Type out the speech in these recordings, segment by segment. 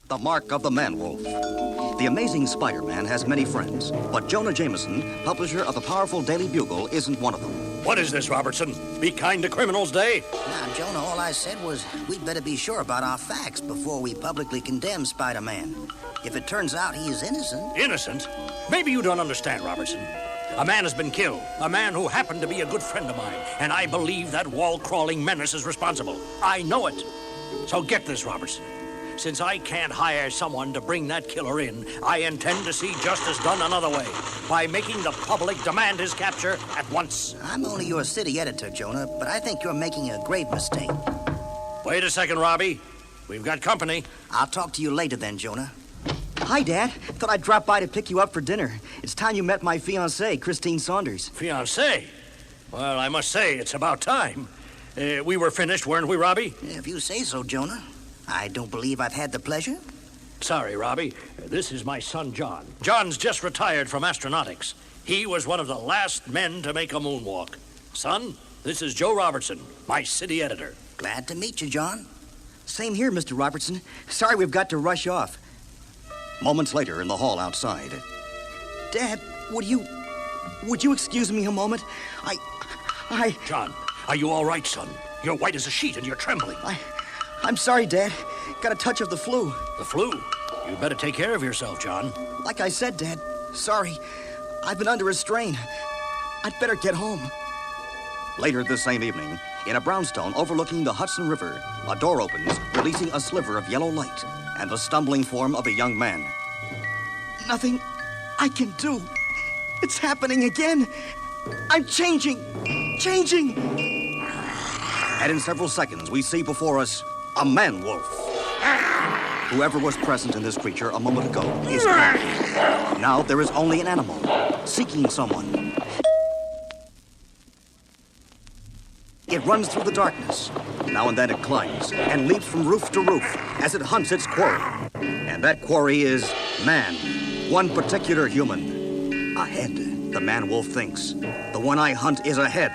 The Mark of the Man-Wolf. The Amazing Spider-Man has many friends, but Jonah Jameson, publisher of the powerful Daily Bugle, isn't one of them. What is this, Robertson? Be kind to criminals day? Now, Jonah, all I said was we'd better be sure about our facts before we publicly condemn Spider-Man. If it turns out he is innocent... Innocent? Maybe you don't understand, Robertson. A man has been killed, a man who happened to be a good friend of mine, and I believe that wall-crawling menace is responsible. I know it. So get this, Robertson. Since I can't hire someone to bring that killer in, I intend to see justice done another way, by making the public demand his capture at once. I'm only your city editor, Jonah, but I think you're making a grave mistake. Wait a second, Robbie. We've got company. I'll talk to you later then, Jonah. Hi, Dad. Thought I'd drop by to pick you up for dinner. It's time you met my fiancée, Christine Saunders. Fiancée? Well, I must say, it's about time. We were finished, weren't we, Robbie? If you say so, Jonah. I don't believe I've had the pleasure. Sorry, Robbie. This is my son, John. John's just retired from astronautics. He was one of the last men to make a moonwalk. Son, this is Joe Robertson, my city editor. Glad to meet you, John. Same here, Mr. Robertson. Sorry we've got to rush off. Moments later, in the hall outside. Dad, would you excuse me a moment? John, are you all right, son? You're white as a sheet and you're trembling. I'm sorry, Dad. Got a touch of the flu. The flu? You better take care of yourself, John. Like I said, Dad, sorry. I've been under a strain. I'd better get home. Later this same evening, in a brownstone overlooking the Hudson River, a door opens, releasing a sliver of yellow light and the stumbling form of a young man. Nothing I can do. It's happening again. I'm changing. And in several seconds, we see before us a man-wolf. Whoever was present in this creature a moment ago is gone. Now there is only an animal, seeking someone. It runs through the darkness. Now and then it climbs and leaps from roof to roof as it hunts its quarry. And that quarry is man, one particular human. A head, the man-wolf thinks. The one I hunt is a head.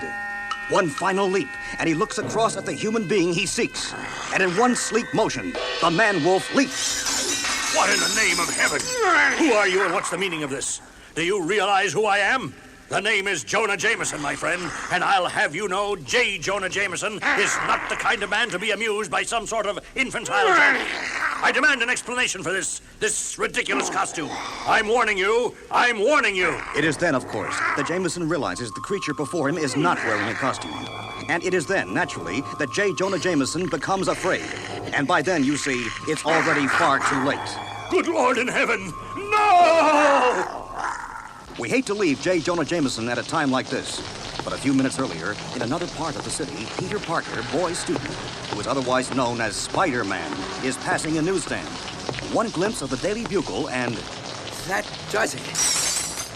One final leap, and he looks across at the human being he seeks. And in one sleek motion, the man-wolf leaps. What in the name of heaven? Who are you and what's the meaning of this? Do you realize who I am? The name is Jonah Jameson, my friend, and I'll have you know J. Jonah Jameson is not the kind of man to be amused by some sort of infantile joke. I demand an explanation for this ridiculous costume. I'm warning you. It is then, of course, that Jameson realizes the creature before him is not wearing a costume. And it is then, naturally, that J. Jonah Jameson becomes afraid. And by then, you see, it's already far too late. Good Lord in heaven! No! We hate to leave J. Jonah Jameson at a time like this, but a few minutes earlier, in another part of the city, Peter Parker, boy student, who is otherwise known as Spider-Man, is passing a newsstand. One glimpse of the Daily Bugle and... That does it.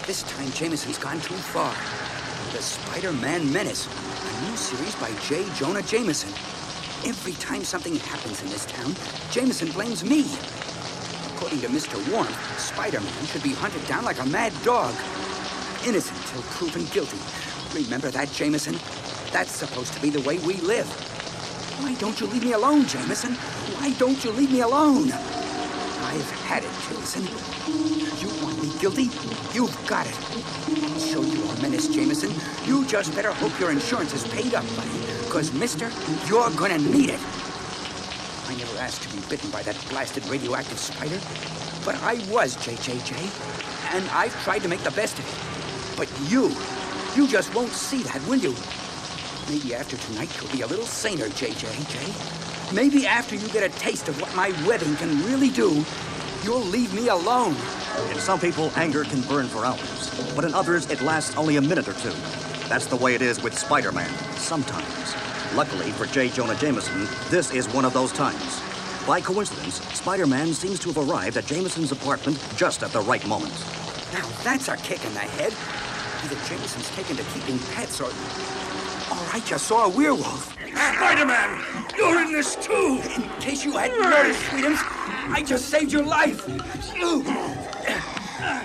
This time Jameson's gone too far. The Spider-Man Menace, a new series by J. Jonah Jameson. Every time something happens in this town, Jameson blames me. According to Mr. Warren, Spider-Man should be hunted down like a mad dog. Innocent till proven guilty. Remember that, Jameson? That's supposed to be the way we live. Why don't you leave me alone, Jameson? Why don't you leave me alone? I've had it, Jameson. You want me guilty? You've got it. I'll show you a menace, Jameson. You just better hope your insurance is paid up, buddy. Because, mister, you're gonna need it. I never asked to be bitten by that blasted radioactive spider, but I was, JJJ, and I've tried to make the best of it. But you just won't see that, will you? Maybe after tonight you'll be a little saner, JJJ. Maybe after you get a taste of what my webbing can really do, you'll leave me alone. In some people, anger can burn for hours, but in others, it lasts only a minute or two. That's the way it is with Spider-Man, sometimes. Luckily for J. Jonah Jameson, this is one of those times. By coincidence, Spider-Man seems to have arrived at Jameson's apartment just at the right moment. Now that's a kick in the head. Either Jameson's taken to keeping pets or I just saw a werewolf. Spider-Man, you're in this too. In case you hadn't noticed, Sweetums, I just saved your life.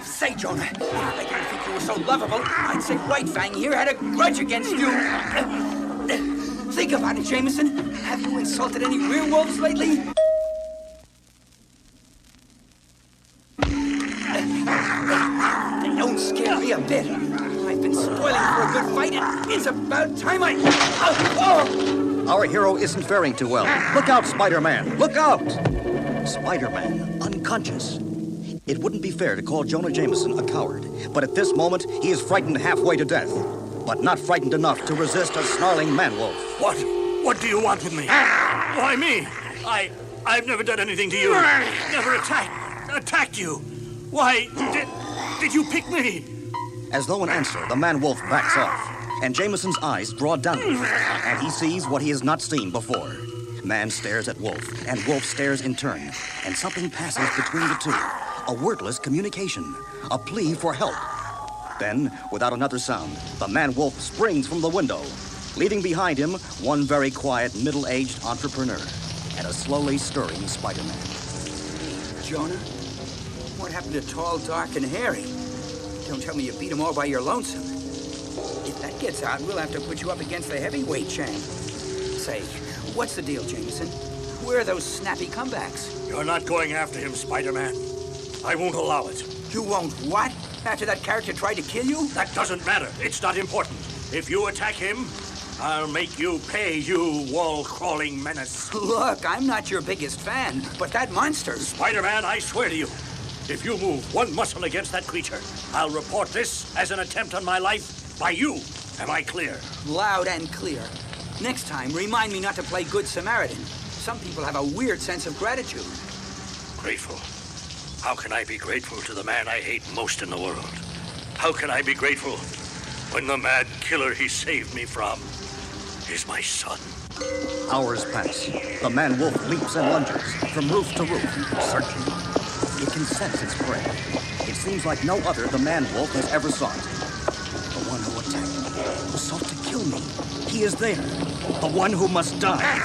Say, Jonah, I didn't think you were so lovable. I'd say White Fang here had a grudge against you. Think about it, Jameson. Have you insulted any werewolves lately? me a bit. I've been spoiling for a good fight, and it's about time I... Our hero isn't faring too well. Look out, Spider-Man! Look out! Spider-Man, unconscious. It wouldn't be fair to call Jonah Jameson a coward, but at this moment, he is frightened halfway to death, but not frightened enough to resist a snarling man-wolf. What? What do you want with me? Why me? I've never done anything to you. Never attacked you. Why did you pick me? As though in answer, the man-wolf backs off, and Jameson's eyes draw downward, and he sees what he has not seen before. Man stares at Wolf, and Wolf stares in turn, and something passes between the two. A wordless communication, a plea for help. Then, without another sound, the man-wolf springs from the window, leaving behind him one very quiet, middle-aged entrepreneur and a slowly stirring Spider-Man. Jonah? What happened to Tall, Dark, and Hairy? Don't tell me you beat them all by your lonesome. If that gets out, we'll have to put you up against the heavyweight champ. Say, what's the deal, Jameson? Where are those snappy comebacks? You're not going after him, Spider-Man. I won't allow it. You won't what? After that character tried to kill you? That doesn't matter. It's not important. If you attack him, I'll make you pay, you wall-crawling menace. Look, I'm not your biggest fan, but that monster... Spider-Man, I swear to you, if you move one muscle against that creature, I'll report this as an attempt on my life by you. Am I clear? Loud and clear. Next time, remind me not to play Good Samaritan. Some people have a weird sense of gratitude. Grateful? How can I be grateful to the man I hate most in the world? How can I be grateful when the mad killer he saved me from is my son? Hours pass. The man-wolf leaps and lunges from roof to roof, searching. It can sense its prey. It seems like no other the man-wolf has ever sought. The one who attacked, who sought to kill me. He is there. The one who must die.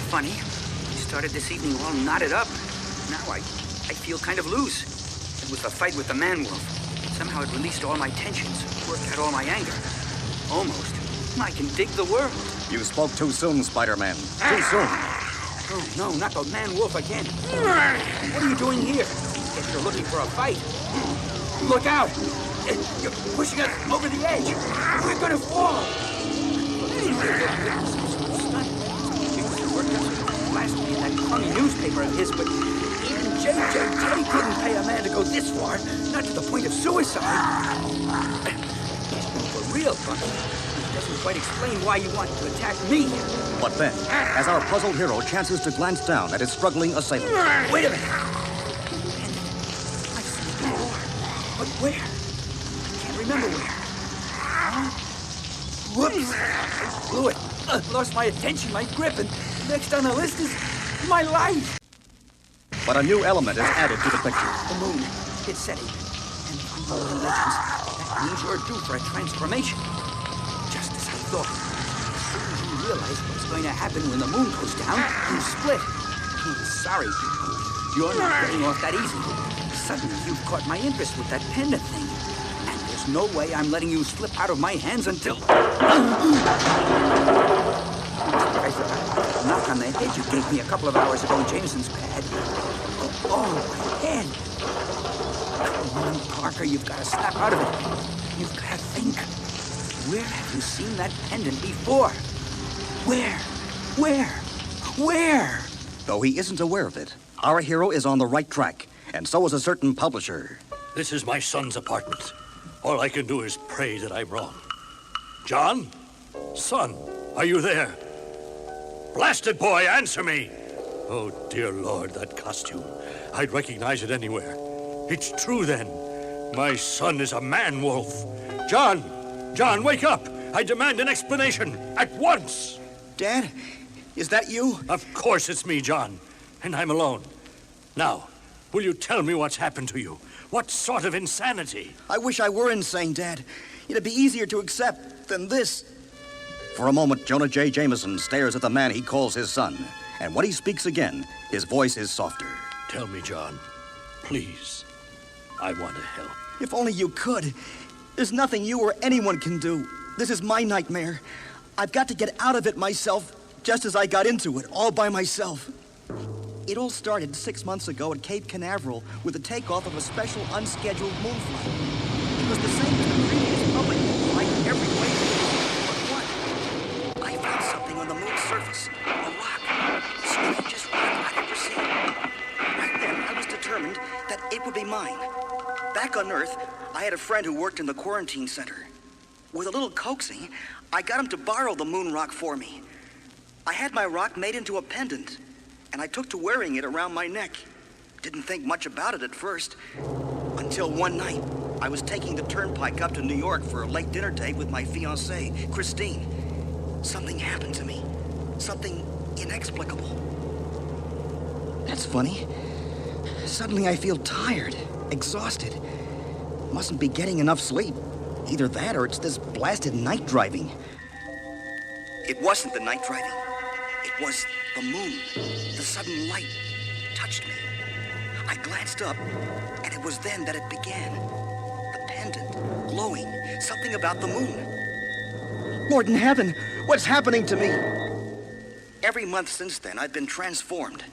Funny. We started this evening all knotted up. Now I feel kind of loose. It was the fight with the man-wolf. Somehow it released all my tensions, worked out all my anger. Almost. I can dig the world. You spoke too soon, Spider-Man. Too soon. Oh, no, not the man-wolf again. What are you doing here? If you're looking for a fight, look out! You're pushing us over the edge. We're gonna fall. Last week in that crummy newspaper of his, but even J. couldn't pay a man to go this far, not to the point of suicide. For real, Bunny. Doesn't quite explain why you wanted to attack me. But then, as our puzzled hero chances to glance down at his struggling assailant. Wait a minute. I've seen it before. But where? I can't remember where. Huh? Whoops. I blew it. Lost my attention, my grip, and next on the list is my life. But a new element is added to the picture. The moon. It's setting. And from the legends, that means you're due for a transformation. Just as I thought. As soon as you realize what's going to happen when the moon goes down, you split. Sorry, you're not getting off that easy. Suddenly, you've caught my interest with that pendant thing. And there's no way I'm letting you slip out of my hands until... Knock on the head you gave me a couple of hours ago in Jameson's pad. Oh, my head. Come on, Parker, you've got to snap out of it. You've got to think. Where have you seen that pendant before? Where? Though he isn't aware of it, our hero is on the right track, and so is a certain publisher. This is my son's apartment. All I can do is pray that I'm wrong. John? Son, are you there? Blasted boy, answer me! Oh, dear Lord, that costume. I'd recognize it anywhere. It's true, then. My son is a man-wolf. John, wake up! I demand an explanation, at once! Dad, is that you? Of course it's me, John. And I'm alone. Now, will you tell me what's happened to you? What sort of insanity? I wish I were insane, Dad. It'd be easier to accept than this. For a moment, Jonah J. Jameson stares at the man he calls his son. And when he speaks again, his voice is softer. Tell me, John. Please. I want to help. If only you could. There's nothing you or anyone can do. This is my nightmare. I've got to get out of it myself, just as I got into it, all by myself. It all started 6 months ago at Cape Canaveral with the takeoff of a special unscheduled moon flight. It was the same as the previous public, like every way. But what? I found something on the moon's surface. A rock. Strangest rock I'd ever seen. Right then, I was determined that it would be mine. Back on Earth, I had a friend who worked in the quarantine center. With a little coaxing, I got him to borrow the moon rock for me. I had my rock made into a pendant, and I took to wearing it around my neck. Didn't think much about it at first, until one night, I was taking the turnpike up to New York for a late dinner date with my fiancée, Christine. Something happened to me. Something inexplicable. That's funny. Suddenly I feel tired, exhausted. Mustn't be getting enough sleep. Either that or it's this blasted night driving. It wasn't the night driving. It was the moon. The sudden light touched me. I glanced up, and it was then that it began. The pendant, glowing, something about the moon. Lord in heaven, what's happening to me? Every month since then, I've been transformed.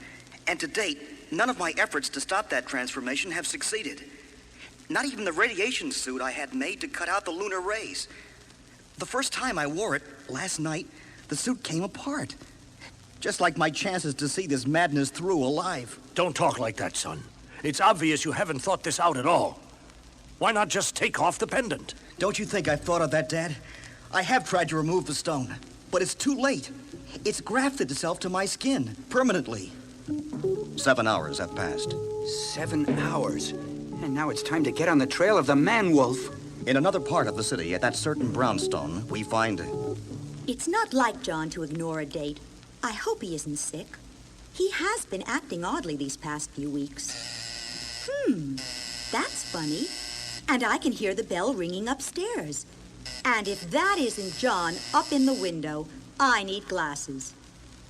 And to date, none of my efforts to stop that transformation have succeeded. Not even the radiation suit I had made to cut out the lunar rays. The first time I wore it, last night, the suit came apart. Just like my chances to see this madness through alive. Don't talk like that, son. It's obvious you haven't thought this out at all. Why not just take off the pendant? Don't you think I've thought of that, Dad? I have tried to remove the stone, but it's too late. It's grafted itself to my skin, permanently. 7 hours have passed. 7 hours? And now it's time to get on the trail of the man-wolf. In another part of the city, at that certain brownstone, we find... It's not like John to ignore a date. I hope he isn't sick. He has been acting oddly these past few weeks. That's funny. And I can hear the bell ringing upstairs. And if that isn't John up in the window, I need glasses.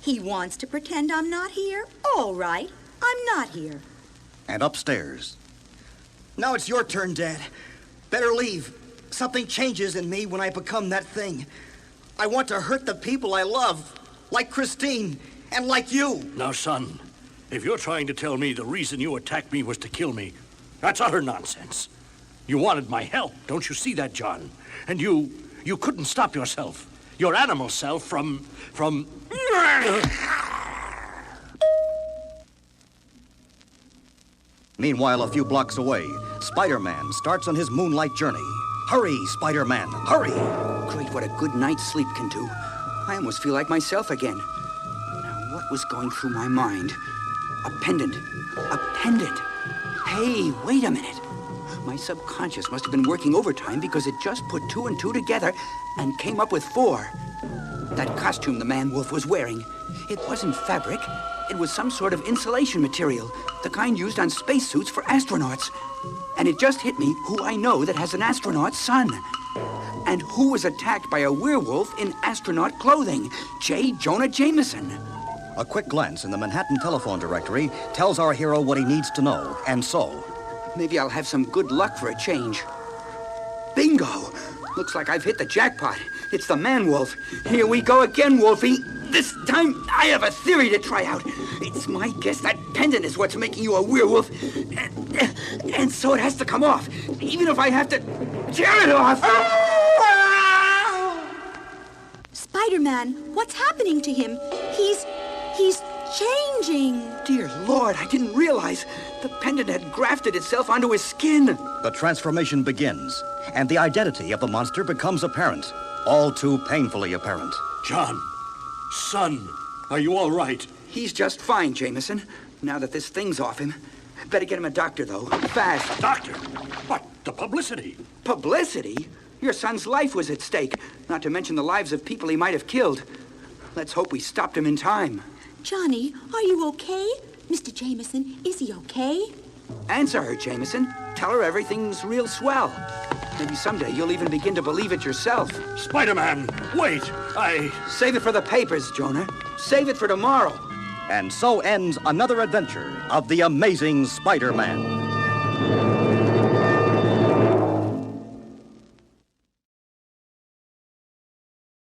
He wants to pretend I'm not here? All right, I'm not here. And upstairs. Now it's your turn, Dad. Better leave. Something changes in me when I become that thing. I want to hurt the people I love, like Christine, and like you. Now, son, if you're trying to tell me the reason you attacked me was to kill me, that's utter nonsense. You wanted my help, don't you see that, John? And you couldn't stop yourself, your animal self, from... Meanwhile, a few blocks away, Spider-Man starts on his moonlight journey. Hurry, Spider-Man, hurry! Great, what a good night's sleep can do. I almost feel like myself again. Now, what was going through my mind? A pendant. A pendant. Hey, wait a minute. My subconscious must have been working overtime because it just put 2 and 2 together and came up with 4. That costume the man-wolf was wearing, it wasn't fabric. It was some sort of insulation material, the kind used on spacesuits for astronauts. And it just hit me who I know that has an astronaut's son. And who was attacked by a werewolf in astronaut clothing? J. Jonah Jameson. A quick glance in the Manhattan telephone directory tells our hero what he needs to know, and so... Maybe I'll have some good luck for a change. Bingo! Looks like I've hit the jackpot. It's the man-wolf. Here we go again, Wolfie. This time, I have a theory to try out. It's my guess that pendant is what's making you a werewolf. And so it has to come off, even if I have to tear it off. Spider-Man, what's happening to him? He's changing. Dear Lord, I didn't realize the pendant had grafted itself onto his skin. The transformation begins, and the identity of the monster becomes apparent. All too painfully apparent. John, son, are you all right? He's just fine, Jameson, now that this thing's off him. Better get him a doctor, though. Fast. Doctor? What? The publicity? Publicity? Your son's life was at stake, not to mention the lives of people he might have killed. Let's hope we stopped him in time. Johnny, are you okay? Mr. Jameson, is he okay? Answer her, Jameson. Tell her everything's real swell. Maybe someday you'll even begin to believe it yourself. Spider-Man, wait! Save it for the papers, Jonah. Save it for tomorrow. And so ends another adventure of the Amazing Spider-Man.